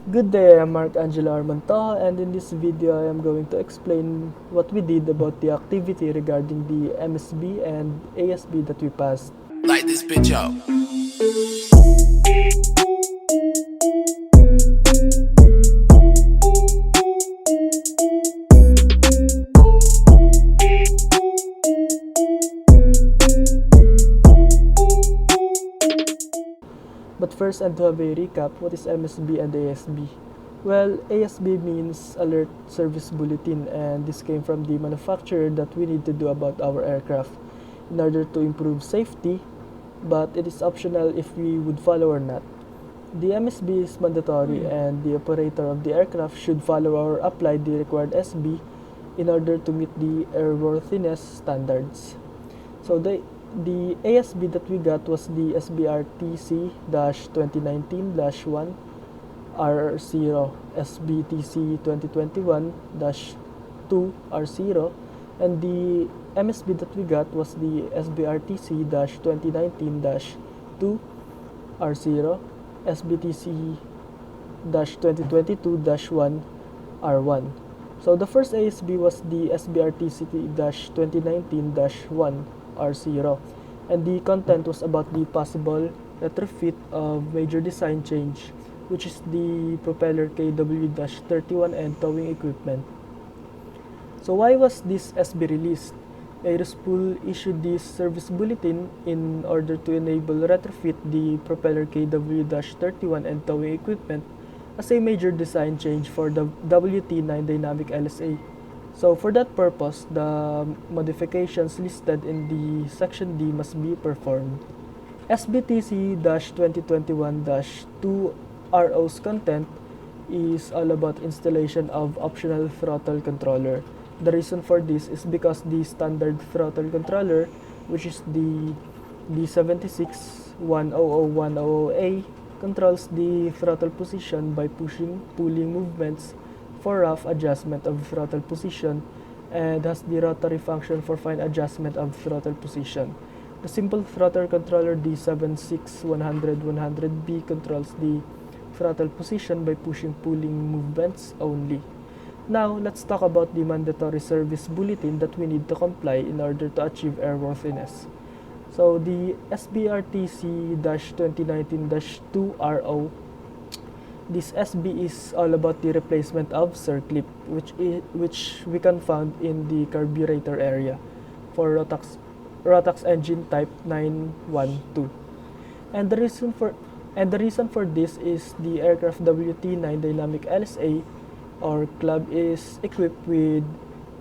Good day, I'm Mark Angelo Armanto, and in this video I am going to explain what we did about the activity regarding the MSB and ASB that we passed. Light this bitch up. But first, and to have a recap, what is MSB and ASB? Well, ASB means Alert Service Bulletin, and this came from the manufacturer that we need to do about our aircraft in order to improve safety, but it is optional if we would follow or not. The MSB is mandatory, and the operator of the aircraft should follow or apply the required SB in order to meet the airworthiness standards. So the ASB that we got was the SBRTC-2019-1 R0, SBTC 2021-2 R0, and the MSB that we got was the SBRTC-2019-2 R0, SBTC-2022-1 R1. So the first ASB was the SBRTC-2019-1 R0, and the content was about the possible retrofit of major design change, which is the propeller KW-31 and towing equipment. So why was this SB released? Aerospool issued this service bulletin in order to enable retrofit the propeller KW-31 and towing equipment as a major design change for the WT9 Dynamic LSA. So for that purpose, the modifications listed in the section D must be performed. SBTC-2021-2 RO's content is all about installation of optional throttle controller. The reason for this is because the standard throttle controller, which is the D76-100-100A, controls the throttle position by pulling movements for rough adjustment of throttle position, and has the rotary function for fine adjustment of throttle position. The simple throttle controller D76-100-100B controls the throttle position by pulling movements only. Now, let's talk about the mandatory service bulletin that we need to comply in order to achieve airworthiness. So, the SBRTC-2019-2 RO, this SB is all about the replacement of circlip, which we can find in the carburetor area for Rotax engine type 912. And the reason for this is the aircraft WT9 Dynamic LSA or club is equipped with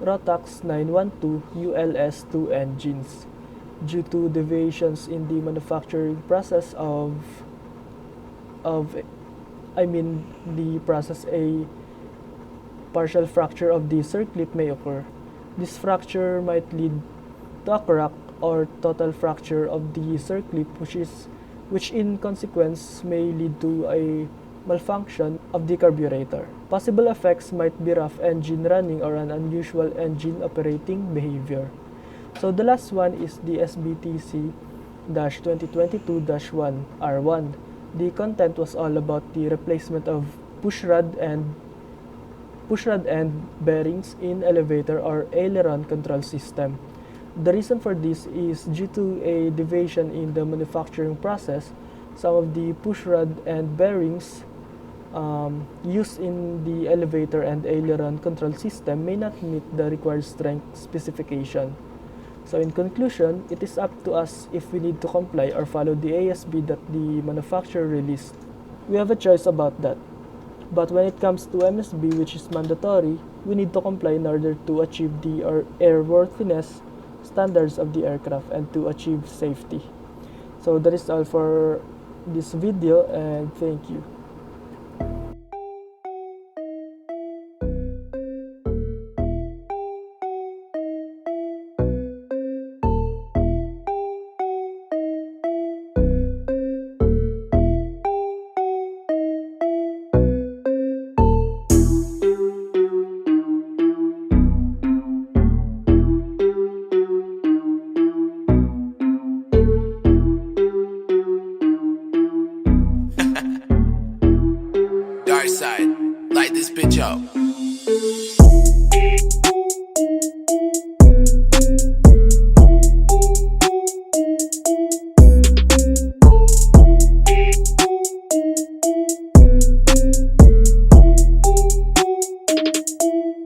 Rotax 912 ULS2 engines. Due to deviations in the manufacturing process the process, a partial fracture of the circlip may occur. This fracture might lead to a crack or total fracture of the circlip, which in consequence may lead to a malfunction of the carburetor. Possible effects might be rough engine running or an unusual engine operating behavior. So the last one is the SBTC-2022-1 R1. The content was all about the replacement of pushrod end bearings in elevator or aileron control system. The reason for this is due to a deviation in the manufacturing process. Some of the pushrod end bearings used in the elevator and aileron control system may not meet the required strength specification. So in conclusion, it is up to us if we need to comply or follow the ASB that the manufacturer released. We have a choice about that. But when it comes to MSB, which is mandatory, we need to comply in order to achieve the airworthiness standards of the aircraft and to achieve safety. So that is all for this video, and thank you. Dark side, light this bitch up.